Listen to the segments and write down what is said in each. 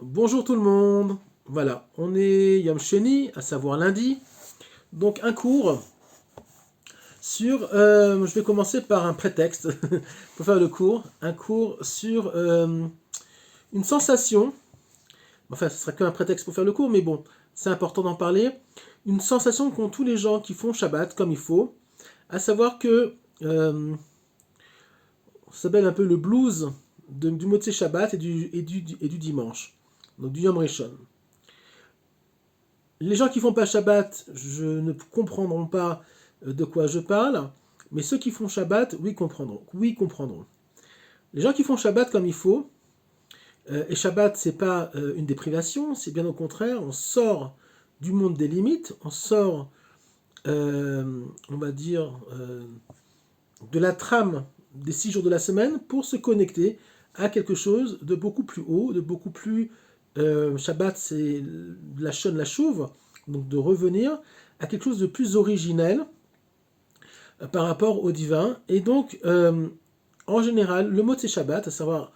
Bonjour tout le monde. Voilà, on est Yom Sheni, à savoir lundi. Donc un cours sur... je vais commencer par un prétexte pour faire le cours. Un cours sur une sensation. Enfin, ce sera qu'un prétexte pour faire le cours, mais bon, c'est important d'en parler. Une sensation qu'ont tous les gens qui font Shabbat comme il faut. À savoir que... ça s'appelle un peu le blues du Motzei Shabbat et du dimanche. Donc du Yom Rishon. Les gens qui font pas Shabbat, je ne comprendront pas de quoi je parle, mais ceux qui font Shabbat, oui, comprendront. Oui, comprendront. Les gens qui font Shabbat comme il faut, et Shabbat, c'est pas une déprivation, c'est bien au contraire, on sort du monde des limites, on sort, on va dire, de la trame des 6 jours de la semaine pour se connecter à quelque chose de beaucoup plus haut, de beaucoup plus... Shabbat, c'est la shon, la chouve, donc de revenir à quelque chose de plus originel par rapport au divin. Et donc, en général, le mot c'est Shabbat, à savoir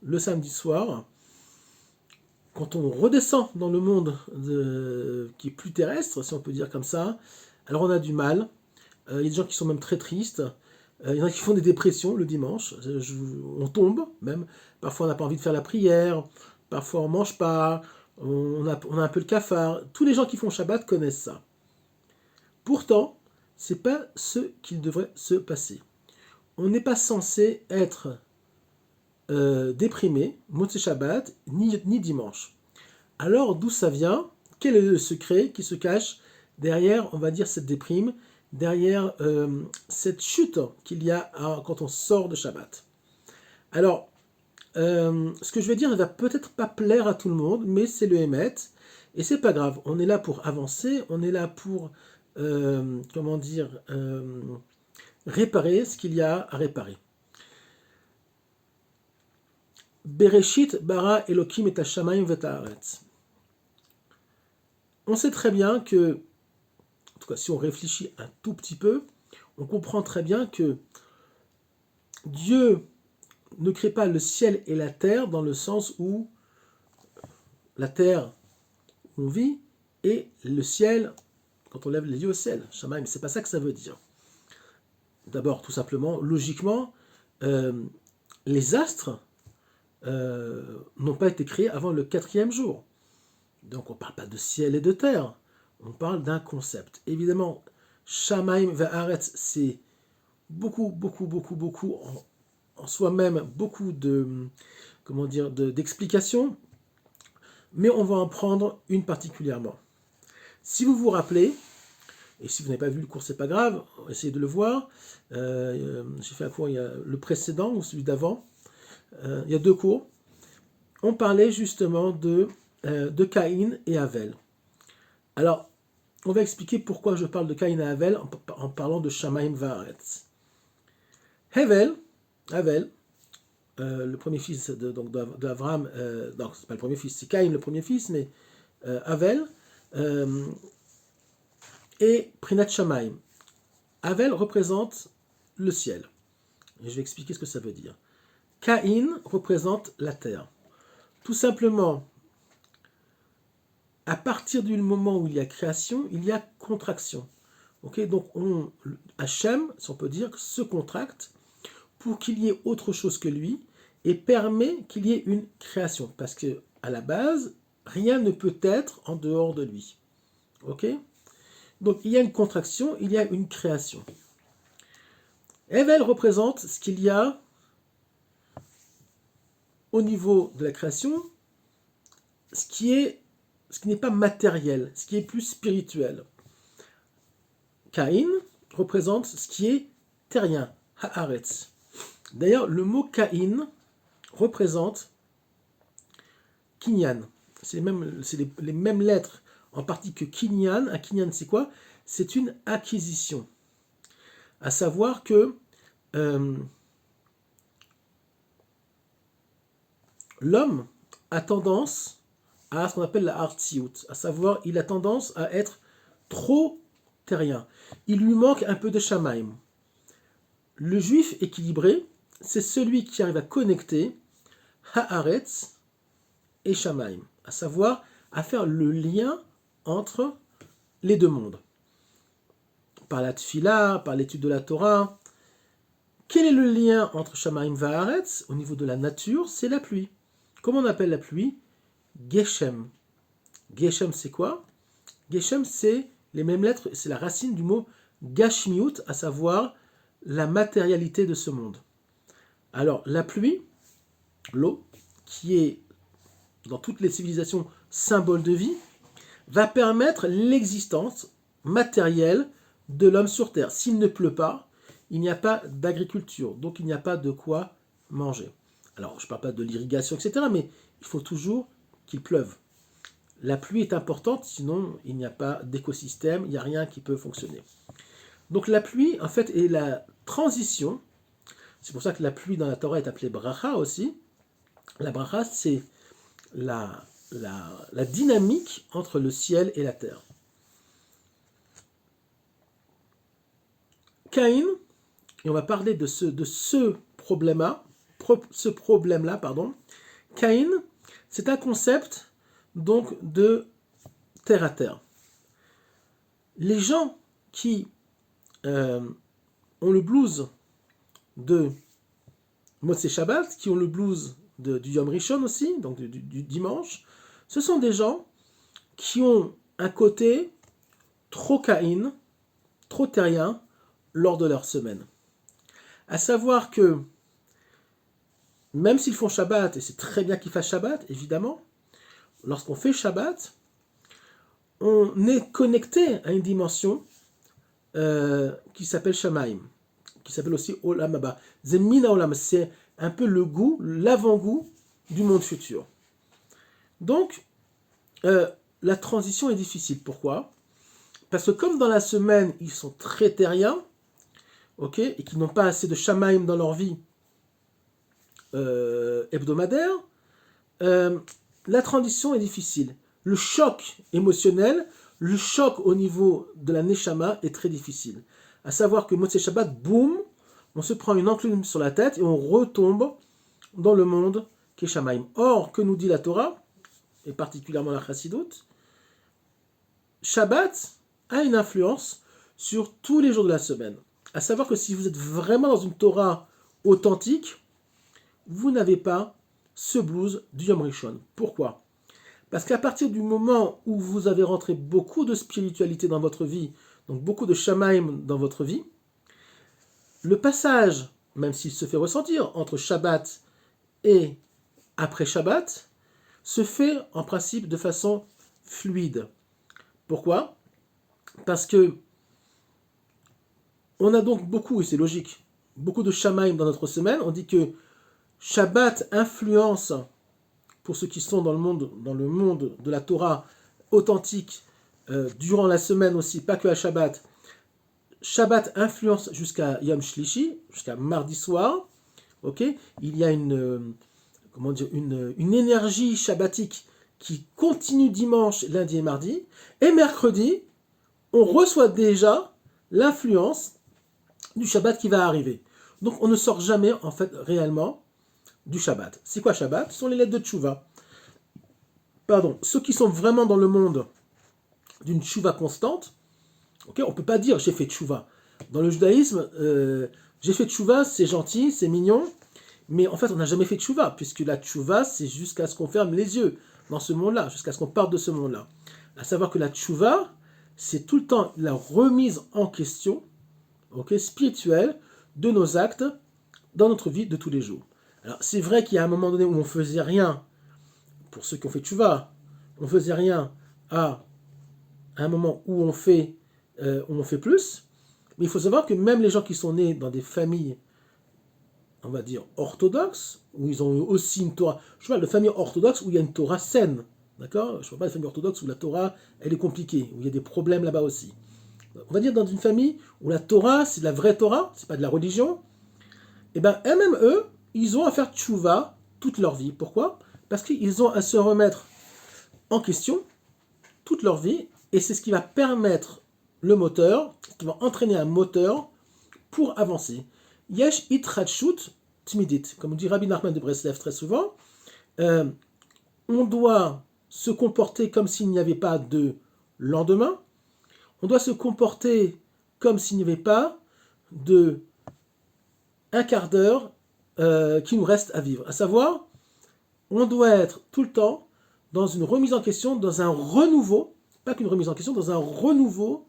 le samedi soir, quand on redescend dans le monde qui est plus terrestre, si on peut dire comme ça, alors on a du mal. Il y a des gens qui sont même très tristes. Il y en a qui font des dépressions le dimanche. On tombe même. Parfois on n'a pas envie de faire la prière. Parfois on ne mange pas. On a un peu le cafard. Tous les gens qui font Shabbat connaissent ça. Pourtant, ce n'est pas ce qu'il devrait se passer. On n'est pas censé être déprimé, Motzei Shabbat, ni dimanche. Alors d'où ça vient? Quel est le secret qui se cache derrière, on va dire, cette déprime, derrière cette chute qu'il y a quand on sort de Shabbat? Alors, ce que je vais dire ne va peut-être pas plaire à tout le monde, mais c'est le Hémet, et c'est pas grave. On est là pour avancer, on est là pour, comment dire, réparer ce qu'il y a à réparer. Bereshit bara Elokim et hashamayim v'haaretz. On sait très bien que, en tout cas si on réfléchit un tout petit peu, on comprend très bien que Dieu ne crée pas le ciel et la terre dans le sens où la terre où on vit et le ciel quand on lève les yeux au ciel. Shamaim, c'est pas ça que ça veut dire. D'abord, tout simplement, logiquement, les astres n'ont pas été créés avant le 4e jour. Donc on ne parle pas de ciel et de terre, on parle d'un concept. Évidemment, Shamaim ve'aretz, c'est beaucoup en soi-même, beaucoup d'explications, mais on va en prendre une particulièrement. Si vous vous rappelez, et si vous n'avez pas vu le cours, c'est pas grave, essayez de le voir. J'ai fait un cours, il y a le précédent ou celui d'avant. Il y a 2 cours. On parlait justement de Caïn et Avel. Alors, on va expliquer pourquoi je parle de Caïn et Avel en parlant de Shamaim Va'aretz. Avel, le premier fils d'Avraham, non, c'est pas le premier fils, c'est Caïn le premier fils, mais Avel et Prinat Shamaim. Avel représente le ciel. Et je vais expliquer ce que ça veut dire. Caïn représente la terre. Tout simplement, à partir du moment où il y a création, il y a contraction. Okay, donc Hachem, si on peut dire, se contracte pour qu'il y ait autre chose que lui et permet qu'il y ait une création. Parce que à la base, rien ne peut être en dehors de lui. Okay, donc il y a une contraction, il y a une création. Hevel représente ce qu'il y a au niveau de la création, ce qui n'est pas matériel, ce qui est plus spirituel. Caïn représente ce qui est terrien, haaretz. D'ailleurs, le mot Caïn représente kinyan. C'est les mêmes lettres en partie que kinyan. Un kinyan, c'est quoi? C'est une acquisition. À savoir que l'homme a tendance à ce qu'on appelle la artiout, à savoir il a tendance à être trop terrien. Il lui manque un peu de shamaim. Le juif équilibré, c'est celui qui arrive à connecter haaretz et shamaim. à savoir à faire le lien entre les deux mondes. Par la tfila, par l'étude de la Torah. Quel est le lien entre Shamaim Va'aretz au niveau de la nature? C'est la pluie. Comment on appelle la pluie? Geshem. Geshem, c'est quoi? Geshem, c'est les mêmes lettres, c'est la racine du mot Gashmiut, à savoir la matérialité de ce monde. Alors, la pluie, l'eau, qui est dans toutes les civilisations symbole de vie, va permettre l'existence matérielle de l'homme sur Terre. S'il ne pleut pas, il n'y a pas d'agriculture, donc il n'y a pas de quoi manger. Alors, je ne parle pas de l'irrigation, etc., mais il faut toujours qu'il pleuve. La pluie est importante, sinon il n'y a pas d'écosystème, il n'y a rien qui peut fonctionner. Donc la pluie, en fait, est la transition. C'est pour ça que la pluie dans la Torah est appelée bracha aussi. La bracha, c'est la dynamique entre le ciel et la terre. Caïn, et on va parler de ce problème-là, Caïn, c'est un concept donc de terre à terre. Les gens qui ont le blues de Motzei Shabbat, qui ont le blues du Yom Rishon aussi, donc du dimanche, ce sont des gens qui ont un côté trop Caïn, trop terrien, lors de leur semaine. À savoir que, même s'ils font Shabbat, et c'est très bien qu'ils fassent Shabbat, évidemment, lorsqu'on fait Shabbat, on est connecté à une dimension qui s'appelle Shamaim, qui s'appelle aussi Olam Haba. Zemina Olam, c'est un peu le goût, l'avant-goût du monde futur. Donc, la transition est difficile. Pourquoi? Parce que comme dans la semaine, ils sont très terriens, et qu'ils n'ont pas assez de Shamaim dans leur vie hebdomadaire, la transition est difficile. Le choc émotionnel, le choc au niveau de la Neshama est très difficile. À savoir que Motzei Shabbat, boum, on se prend une enclume sur la tête et on retombe dans le monde qui est Shamaim. Or, que nous dit la Torah, et particulièrement la Chassidoute, Shabbat a une influence sur tous les jours de la semaine. À savoir que si vous êtes vraiment dans une Torah authentique, vous n'avez pas ce blues du Yom Rishon. Pourquoi? Parce qu'à partir du moment où vous avez rentré beaucoup de spiritualité dans votre vie, donc beaucoup de Shamaim dans votre vie, le passage, même s'il se fait ressentir entre Shabbat et après Shabbat, se fait en principe de façon fluide. Pourquoi? Parce que on a donc beaucoup, et c'est logique, beaucoup de Shamaim dans notre semaine. On dit que Shabbat influence, pour ceux qui sont dans le monde de la Torah authentique, durant la semaine aussi, pas que à Shabbat. Shabbat influence jusqu'à Yom Shlishi, jusqu'à mardi soir. Il y a une énergie shabbatique qui continue dimanche, lundi et mardi. Et mercredi, on reçoit déjà l'influence du Shabbat qui va arriver. Donc on ne sort jamais, en fait, réellement du Shabbat. C'est quoi Shabbat? Ce sont les lettres de Tchouva. Ceux qui sont vraiment dans le monde d'une Tchouva constante, on ne peut pas dire j'ai fait Tchouva. Dans le judaïsme, j'ai fait Tchouva, c'est gentil, c'est mignon, mais en fait on n'a jamais fait Tchouva, puisque la Tchouva c'est jusqu'à ce qu'on ferme les yeux dans ce monde-là, jusqu'à ce qu'on parte de ce monde-là. À savoir que la Tchouva, c'est tout le temps la remise en question spirituelle de nos actes dans notre vie de tous les jours. Alors c'est vrai qu'il y a un moment donné où on faisait rien, pour ceux qui ont fait Tchouva, on faisait rien à un moment où on fait plus, mais il faut savoir que même les gens qui sont nés dans des familles, on va dire, orthodoxes, où ils ont eu aussi une Torah, je parle de familles orthodoxes où il y a une Torah saine, d'accord? Je ne parle pas de familles orthodoxes où la Torah, elle est compliquée, où il y a des problèmes là-bas aussi. On va dire dans une famille où la Torah, c'est de la vraie Torah, c'est pas de la religion, et bien même eux, ils ont à faire tchouva toute leur vie. Pourquoi? Parce qu'ils ont à se remettre en question toute leur vie, et c'est ce qui va permettre le moteur, qui va entraîner un moteur pour avancer. Yesh itrachut tmidit, comme dit Rabbi Nachman de Breslev très souvent, on doit se comporter comme s'il n'y avait pas de lendemain. On doit se comporter comme s'il n'y avait pas de un quart d'heure qui nous reste à vivre. À savoir, on doit être tout le temps dans une remise en question, dans un renouveau, pas qu'une remise en question, dans un renouveau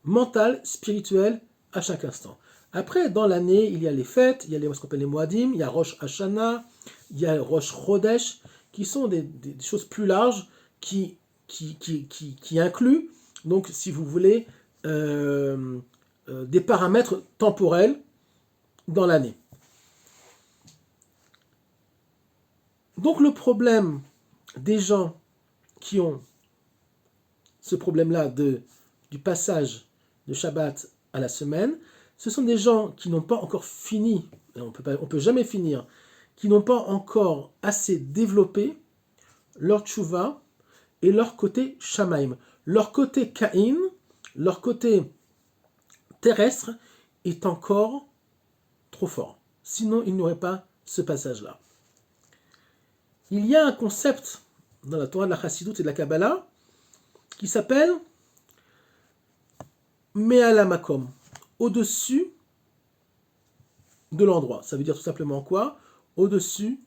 mental, spirituel à chaque instant. Après, dans l'année, il y a les fêtes, il y a ce qu'on appelle les Moadim, il y a Rosh Hashanah, il y a Rosh Chodesh, qui sont des choses plus larges qui incluent, donc, si vous voulez, des paramètres temporels dans l'année. Donc, le problème des gens qui ont ce problème-là du passage de Shabbat à la semaine, ce sont des gens qui n'ont pas encore fini, et on peut jamais finir, qui n'ont pas encore assez développé leur tchouva et leur côté shamaim. Leur côté Caïn, leur côté terrestre est encore trop fort. Sinon, il n'y aurait pas ce passage-là. Il y a un concept dans la Torah de la Chassidoute et de la Kabbalah qui s'appelle Me'al Makom, au-dessus de l'endroit. Ça veut dire tout simplement quoi? Au-dessus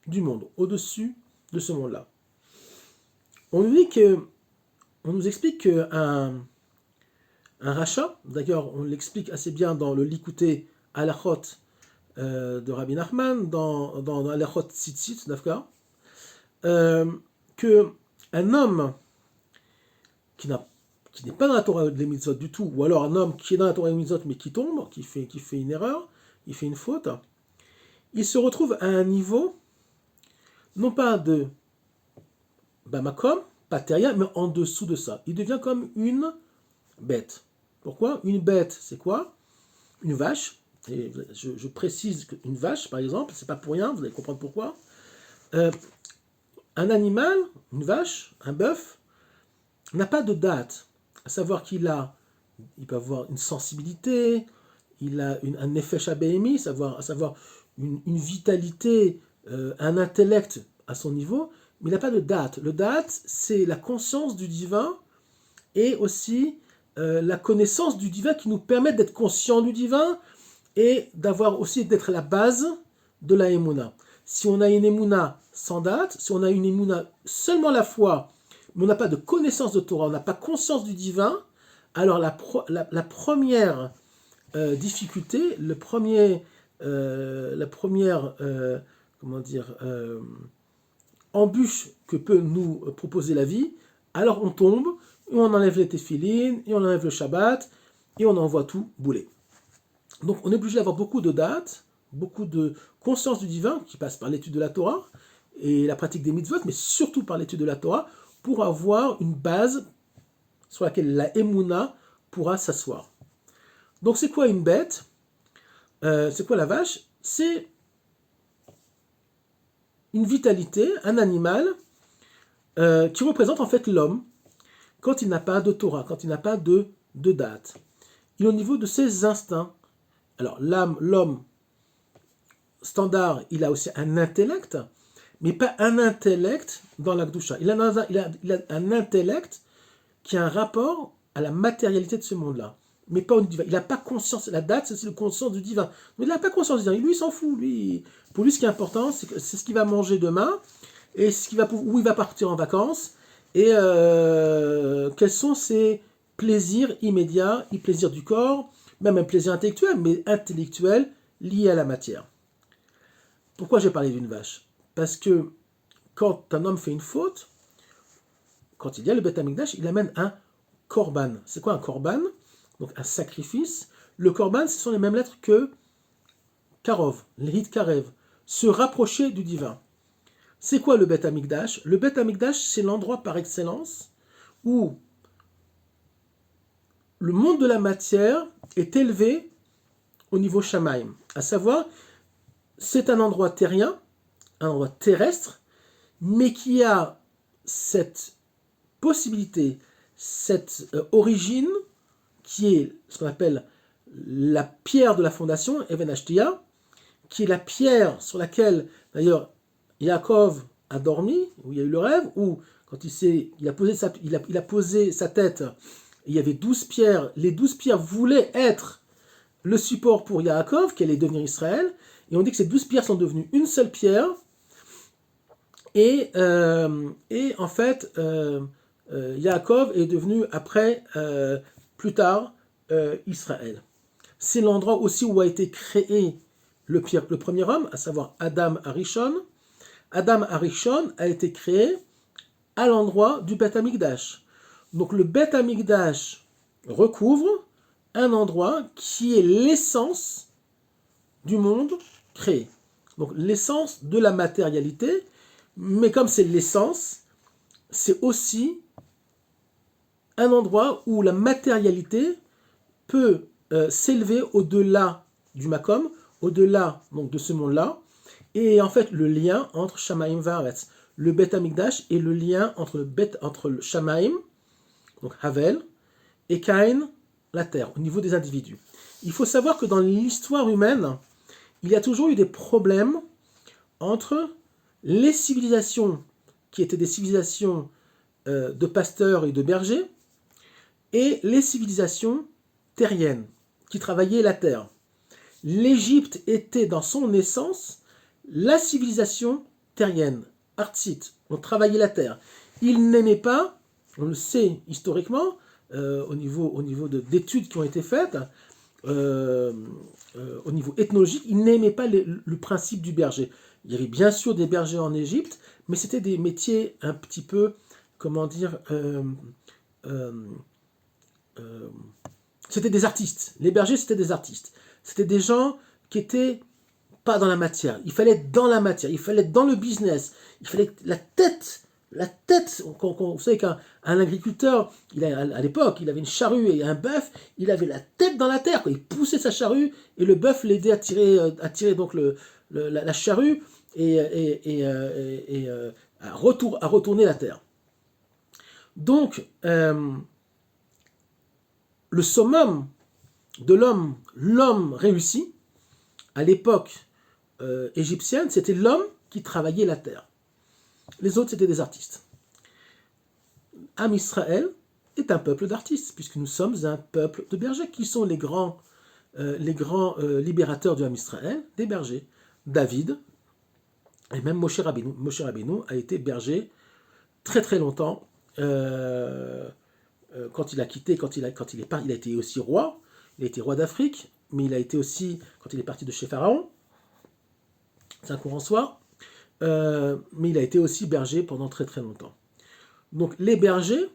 du monde, au-dessus de ce monde-là. On nous explique qu'un rachat, d'ailleurs on l'explique assez bien dans le Likutei Halachot de Rabbi Nachman, dans Halachot Tzitzit, d'accord, qu'un homme qui n'est pas dans la Torah des mitzvot du tout, ou alors un homme qui est dans la Torah des mitzvot mais qui tombe, qui fait une erreur, il fait une faute, il se retrouve à un niveau, non pas de Bamakom, pas terrien, mais en dessous de ça. Il devient comme une bête. Pourquoi? Une bête, c'est quoi? Une vache. Et je précise qu'une vache, par exemple, c'est pas pour rien, vous allez comprendre pourquoi. Un animal, une vache, un bœuf, n'a pas de date. À savoir il peut avoir une sensibilité, il a un nefesh habémi, à savoir une vitalité, un intellect à son niveau, mais il n'a pas de date. Le date, c'est la conscience du divin et aussi la connaissance du divin qui nous permet d'être conscients du divin et d'être la base de la Emouna. Si on a une Emouna sans date, si on a une Emouna seulement la foi, mais on n'a pas de connaissance de Torah, on n'a pas conscience du divin, alors la première difficulté, la première embûche que peut nous proposer la vie, alors on tombe, et on enlève les téphilines, et on enlève le Shabbat, et on envoie tout bouler. Donc on est obligé d'avoir beaucoup de dates, beaucoup de conscience du divin, qui passe par l'étude de la Torah, et la pratique des mitzvot, mais surtout par l'étude de la Torah, pour avoir une base sur laquelle la Emouna pourra s'asseoir. Donc c'est quoi une bête? C'est quoi la vache? C'est une vitalité, un animal qui représente en fait l'homme quand il n'a pas de Torah, quand il n'a pas de date. Il est au niveau de ses instincts. Alors l'homme standard, il a aussi un intellect, mais pas un intellect dans la Kedusha. Il a un intellect qui a un rapport à la matérialité de ce monde-là, mais pas au divin. Il n'a pas conscience, la date, c'est le conscience du divin. Mais il n'a pas conscience du divin, lui il s'en fout. Pour lui ce qui est important, c'est ce qu'il va manger demain, et où il va partir en vacances, et quels sont ses plaisirs immédiats, les plaisirs du corps, même un plaisir intellectuel, mais intellectuel lié à la matière. Pourquoi j'ai parlé d'une vache? Parce que quand un homme fait une faute, quand il y a le Beth Amikdash, il amène un korban. C'est quoi un korban? Donc un sacrifice. Le korban, ce sont les mêmes lettres que karov, l'hit karev, se rapprocher du divin. C'est quoi le Beth Amikdash? Le Beth Amikdash, c'est l'endroit par excellence où le monde de la matière est élevé au niveau Shamaim. À savoir, c'est un endroit terrien, un endroit terrestre, mais qui a cette possibilité, cette origine, qui est ce qu'on appelle la pierre de la fondation, Even Ashtia, qui est la pierre sur laquelle, d'ailleurs, Yaakov a dormi, où il y a eu le rêve, où quand il a posé sa tête, il y avait 12 pierres, les 12 pierres voulaient être le support pour Yaakov, qui allait devenir Israël, et on dit que ces 12 pierres sont devenues une seule pierre, et en fait, Yaakov est devenu après, plus tard, Israël. C'est l'endroit aussi où a été créé le premier homme, à savoir Adam Arishon. Adam Arishon a été créé à l'endroit du Beth Amikdash. Donc le Beth Amikdash recouvre un endroit qui est l'essence du monde créé. Donc l'essence de la matérialité, mais comme c'est l'essence, c'est aussi un endroit où la matérialité peut s'élever au-delà du Makom, au-delà donc, de ce monde-là, et en fait le lien entre Shamaim Vaaretz, le Beth Amikdash, et le lien entre le Shamaim, donc Havel, et Caïn, la terre, au niveau des individus. Il faut savoir que dans l'histoire humaine, il y a toujours eu des problèmes entre les civilisations qui étaient des civilisations de pasteurs et de bergers, et les civilisations terriennes qui travaillaient la terre. L'Égypte était dans son essence la civilisation terrienne, artsite, on travaillait la terre. Ils n'aimaient pas, on le sait historiquement, au niveau d'études qui ont été faites, au niveau ethnologique, ils n'aimaient pas le principe du berger. Il y avait bien sûr des bergers en Égypte, mais c'était des métiers un petit peu, comment dire, c'était des artistes. Les bergers, c'était des artistes. C'était des gens qui étaient pas dans la matière. Il fallait être dans la matière. Il fallait être dans le business. Il fallait la tête. Vous savez qu'un agriculteur, à l'époque, il avait une charrue et un bœuf. Il avait la tête dans la terre. Il poussait sa charrue et le bœuf l'aidait à tirer donc la charrue et à retourner la terre. Donc, le summum de l'homme réussi, à l'époque égyptienne, c'était l'homme qui travaillait la terre. Les autres, c'était des artistes. Am Israël est un peuple d'artistes, puisque nous sommes un peuple de bergers, qui sont les grands libérateurs du Am Israël, des bergers. David, et même Moshe Rabbeinu. Moshe Rabbeinu a été berger très très longtemps. Quand il a quitté, il a été aussi roi. Il a été roi d'Afrique, mais il a été aussi, quand il est parti de chez Pharaon, c'est un courant soir, mais il a été aussi berger pendant très très longtemps. Donc les bergers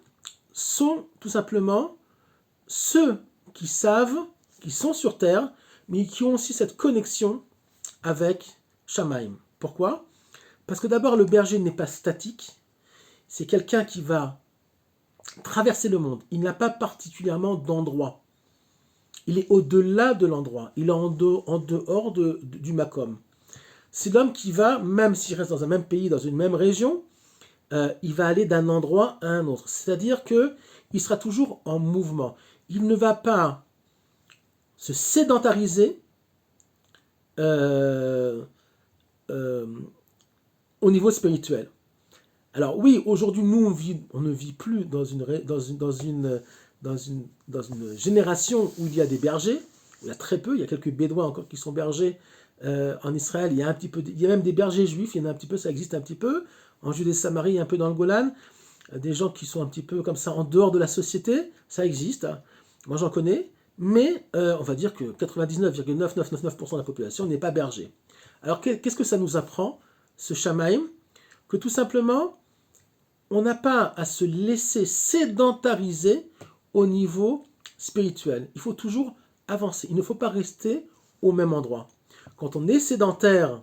sont tout simplement ceux qui savent, qui sont sur terre, mais qui ont aussi cette connexion avec Shamaim. Pourquoi ? Parce que d'abord, le berger n'est pas statique, c'est quelqu'un qui va traverser le monde. Il n'a pas particulièrement d'endroit. Il est au-delà de l'endroit. Il est en dehors du Makom. C'est l'homme qui va, même s'il reste dans un même pays, dans une même région, il va aller d'un endroit à un autre. C'est-à-dire qu'il sera toujours en mouvement. Il ne va pas se sédentariser au niveau spirituel. Alors oui, aujourd'hui, nous, on ne vit plus dans une génération où il y a des bergers. Il y a très peu, il y a quelques bédouins encore qui sont bergers en Israël. Il y a même des bergers juifs, il y en a un petit peu, ça existe un petit peu. En Judée-Samarie, un peu dans le Golan. Des gens qui sont un petit peu comme ça en dehors de la société, ça existe. Moi, j'en connais. Mais on va dire que 99,9999% de la population n'est pas berger. Alors, qu'est-ce que ça nous apprend, ce Shamaim ? Que tout simplement, on n'a pas à se laisser sédentariser au niveau spirituel. Il faut toujours avancer. Il ne faut pas rester au même endroit. Quand on est sédentaire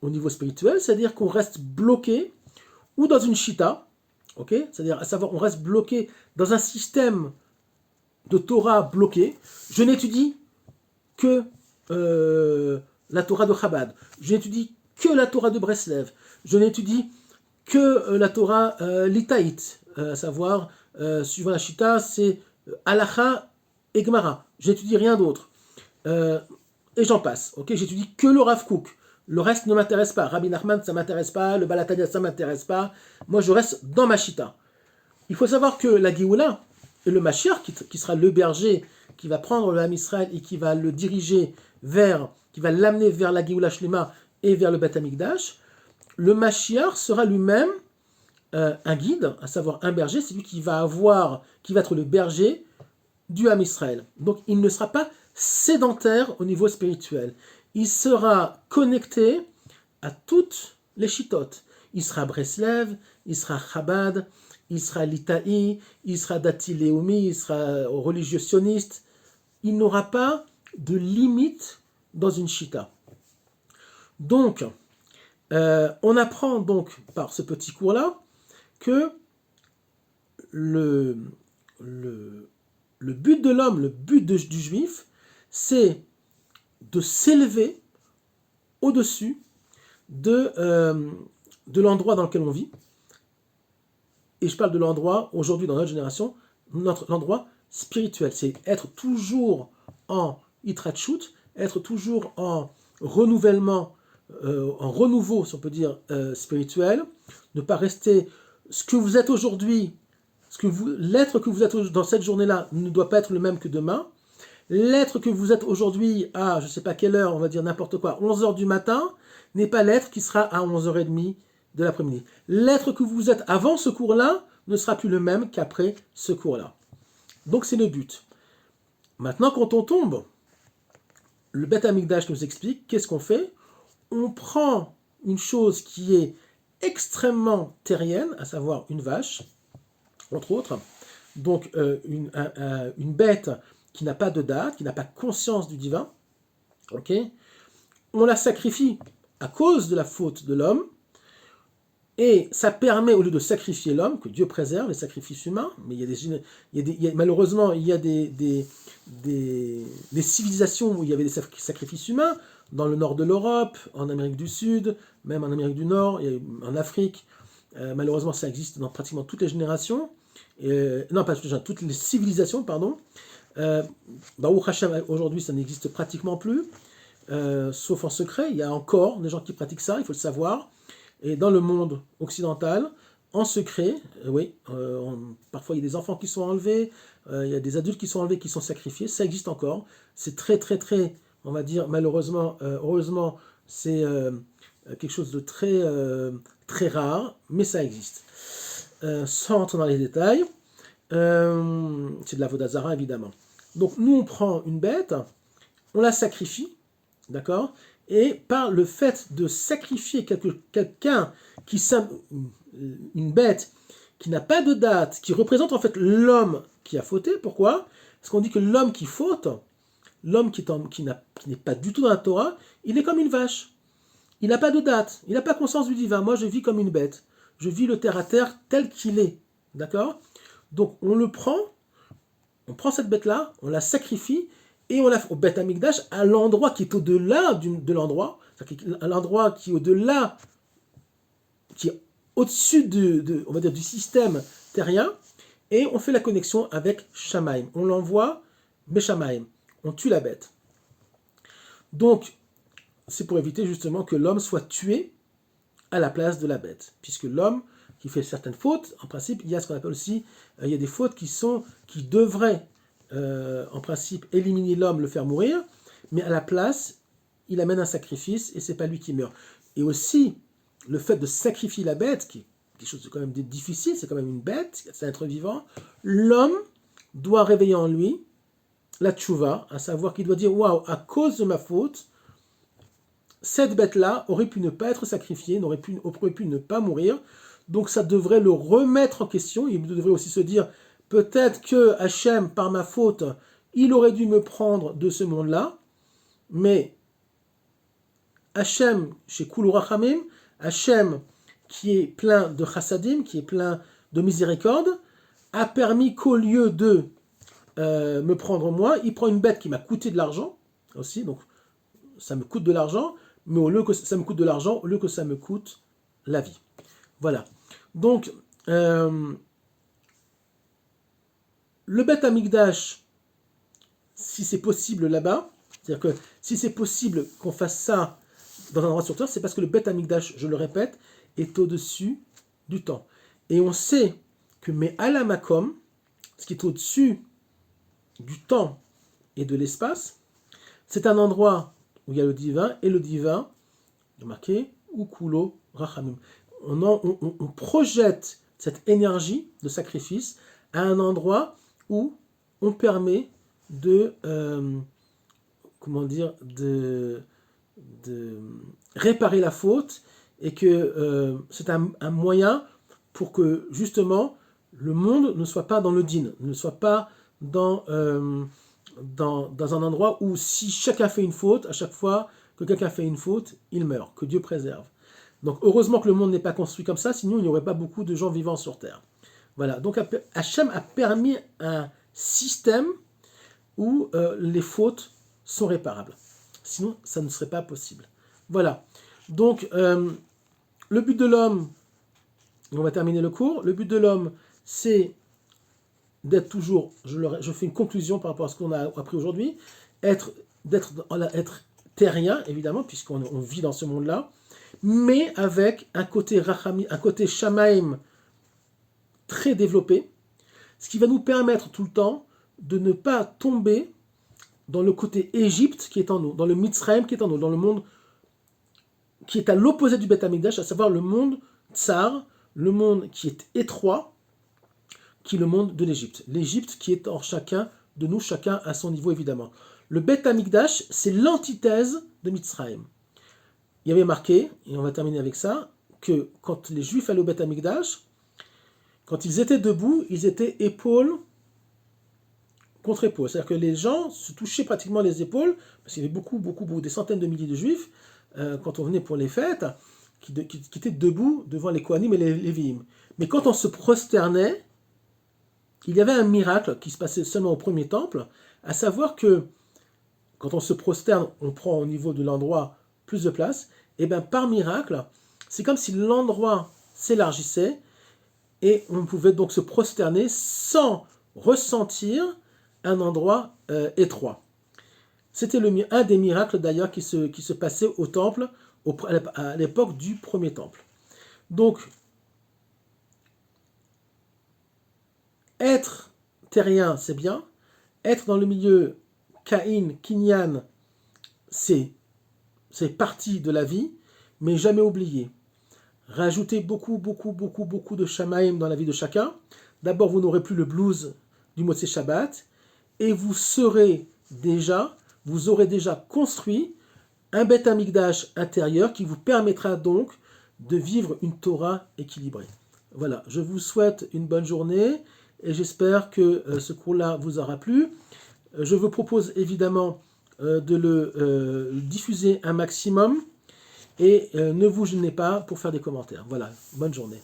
au niveau spirituel, c'est-à-dire qu'on reste bloqué ou dans une chita, okay, c'est-à-dire à savoir on reste bloqué dans un système de Torah bloqué. Je n'étudie que la Torah de Chabad. Je n'étudie que la Torah de Breslev. Je n'étudie que la Torah litaïte, à savoir, suivant la Shita, c'est Halacha et Gemara. Je n'étudie rien d'autre. Et j'en passe. Okay, j'étudie que le Rav Kook. Le reste ne m'intéresse pas. Rabbi Nachman, ça m'intéresse pas. Le Balatania, ça m'intéresse pas. Moi, je reste dans ma chita. Il faut savoir que la Géoula et le Mashiach, qui sera le berger, qui va prendre le Ham Israël et qui va le diriger qui va l'amener vers la Géoula Shlema et vers le Beth Amikdash, le Mashiach sera lui-même un guide, à savoir un berger, c'est lui qui va être le berger du Ham Israël. Donc il ne sera pas sédentaire au niveau spirituel. Il sera connecté à toutes les chitotes. Il sera Breslev, il sera Chabad, il sera Litaï, il sera Dati Leumi, il sera religieux sioniste. Il n'aura pas de limite dans une chita. Donc, on apprend donc par ce petit cours-là que le but de l'homme, le but du juif, c'est de s'élever au-dessus de l'endroit dans lequel on vit. Et je parle de l'endroit, aujourd'hui dans notre génération, l'endroit spirituel. C'est être toujours en itratchut, être toujours en renouvellement, en renouveau, si on peut dire, spirituel. Ne pas rester ce que vous êtes aujourd'hui, l'être que vous êtes dans cette journée-là ne doit pas être le même que demain. L'être que vous êtes aujourd'hui à, je ne sais pas quelle heure, on va dire n'importe quoi, 11h du matin, n'est pas l'être qui sera à 11h30 de l'après-midi. L'être que vous êtes avant ce cours-là ne sera plus le même qu'après ce cours-là. Donc c'est le but. Maintenant, quand on tombe, le Beth Amikdash nous explique qu'est-ce qu'on fait. On prend une chose qui est extrêmement terrienne, à savoir une vache, entre autres, donc une bête qui n'a pas de date, qui n'a pas conscience du divin, ok, on la sacrifie à cause de la faute de l'homme, et ça permet, au lieu de sacrifier l'homme, que Dieu préserve les sacrifices humains, mais malheureusement, il y a des civilisations où il y avait des sacrifices humains, dans le nord de l'Europe, en Amérique du Sud, même en Amérique du Nord, en Afrique, malheureusement ça existe dans pratiquement toutes les générations, non pas toutes les civilisations, pardon. Baruch Hashem, aujourd'hui ça n'existe pratiquement plus, sauf en secret. Il y a encore des gens qui pratiquent ça, il faut le savoir. Et dans le monde occidental, en secret, parfois il y a des enfants qui sont enlevés, il y a des adultes qui sont enlevés, qui sont sacrifiés, ça existe encore. C'est très, on va dire, malheureusement, heureusement, c'est quelque chose de très rare, mais ça existe. Sans entrer dans les détails, c'est de la vodazara évidemment. Donc nous on prend une bête, on la sacrifie, d'accord ? Et par le fait de sacrifier quelqu'un une bête qui n'a pas de date, qui représente en fait l'homme qui a fauté, pourquoi ? Parce qu'on dit que l'homme qui faute, l'homme qui n'est pas du tout dans la Torah, il est comme une vache. Il n'a pas de date, il n'a pas conscience du divin. Moi je vis comme une bête. Je vis le terre à terre tel qu'il est. D'accord ? Donc on prend cette bête-là, on la sacrifie, et on la fait au Beth Amikdash, à l'endroit qui est au-delà de l'endroit, à l'endroit qui est au-delà, qui est au-dessus on va dire, du système terrien, et on fait la connexion avec Shamaim. On l'envoie Beshamaim. On tue la bête. Donc, c'est pour éviter justement que l'homme soit tué à la place de la bête. Puisque l'homme qui fait certaines fautes, en principe, il y a ce qu'on appelle aussi, il y a des fautes qui devraient en principe éliminer l'homme, le faire mourir, mais à la place, il amène un sacrifice et c'est pas lui qui meurt. Et aussi, le fait de sacrifier la bête, qui est quelque chose de quand même difficile, c'est quand même une bête, c'est un être vivant, l'homme doit réveiller en lui la tchouva, à savoir qu'il doit dire, waouh, à cause de ma faute, cette bête-là aurait pu ne pas être sacrifiée, aurait pu ne pas mourir, donc ça devrait le remettre en question. Il devrait aussi se dire, peut-être que Hachem, par ma faute, il aurait dû me prendre de ce monde-là, mais Hachem, chez Kulu Rachamim, Hachem, qui est plein de chassadim, qui est plein de miséricorde, a permis qu'au lieu de me prendre moi, il prend une bête qui m'a coûté de l'argent, aussi, donc ça me coûte de l'argent, mais au lieu que ça me coûte de l'argent, au lieu que ça me coûte la vie. Voilà. Donc, le Beth Amikdash, si c'est possible là-bas, c'est-à-dire que si c'est possible qu'on fasse ça dans un endroit sur terre, c'est parce que le Beth Amikdash, je le répète, est au-dessus du temps. Et on sait que Me'ala Makom, ce qui est au-dessus du temps et de l'espace, c'est un endroit où il y a le divin, et le divin, il est marqué, Ukulo Rachamim. On projette cette énergie de sacrifice à un endroit où on permet de, de réparer la faute, et que c'est un moyen pour que justement le monde ne soit pas dans le din, ne soit pas dans un endroit où si chacun fait une faute, à chaque fois que quelqu'un fait une faute, il meurt, que Dieu préserve. Donc heureusement que le monde n'est pas construit comme ça, sinon il n'y aurait pas beaucoup de gens vivants sur Terre. Voilà, donc Hachem a permis un système où les fautes sont réparables. Sinon, ça ne serait pas possible. Voilà, donc le but de l'homme, on va terminer le cours, le but de l'homme, c'est d'être toujours, je fais une conclusion par rapport à ce qu'on a appris aujourd'hui, être terrien, évidemment, puisqu'on vit dans ce monde-là, mais avec un côté rachami, un côté shamaim très développé, ce qui va nous permettre tout le temps de ne pas tomber dans le côté Égypte qui est en nous, dans le Mitzrayim qui est en nous, dans le monde qui est à l'opposé du Beth Amikdash, à savoir le monde tsar, le monde qui est étroit, qui est le monde de l'Égypte. L'Égypte qui est en chacun de nous, chacun à son niveau évidemment. Le Beth Amikdash, c'est l'antithèse de Mitzrayim. Il y avait marqué, et on va terminer avec ça, que quand les Juifs allaient au Beth Amikdash, quand ils étaient debout, ils étaient épaules contre épaules. C'est-à-dire que les gens se touchaient pratiquement les épaules, parce qu'il y avait beaucoup, des centaines de milliers de Juifs, quand on venait pour les fêtes, qui étaient debout devant les Kohanim et les Lévi'im. Mais quand on se prosternait, il y avait un miracle qui se passait seulement au premier temple, à savoir que quand on se prosterne, on prend au niveau de l'endroit plus de place, et bien par miracle, c'est comme si l'endroit s'élargissait, et on pouvait donc se prosterner sans ressentir un endroit étroit. C'était un des miracles d'ailleurs qui se passait au temple à l'époque du premier temple. Donc, être terrien, c'est bien. Être dans le milieu Caïn, Kinyan, c'est partie de la vie, mais jamais oublier. Rajoutez beaucoup de Shamaïm dans la vie de chacun. D'abord, vous n'aurez plus le blues du Motzei Shabbat, et vous aurez déjà construit un Beth Amikdash intérieur qui vous permettra donc de vivre une Torah équilibrée. Voilà, je vous souhaite une bonne journée et j'espère que ce cours-là vous aura plu. Je vous propose évidemment de le diffuser un maximum et ne vous gênez pas pour faire des commentaires. Voilà, bonne journée.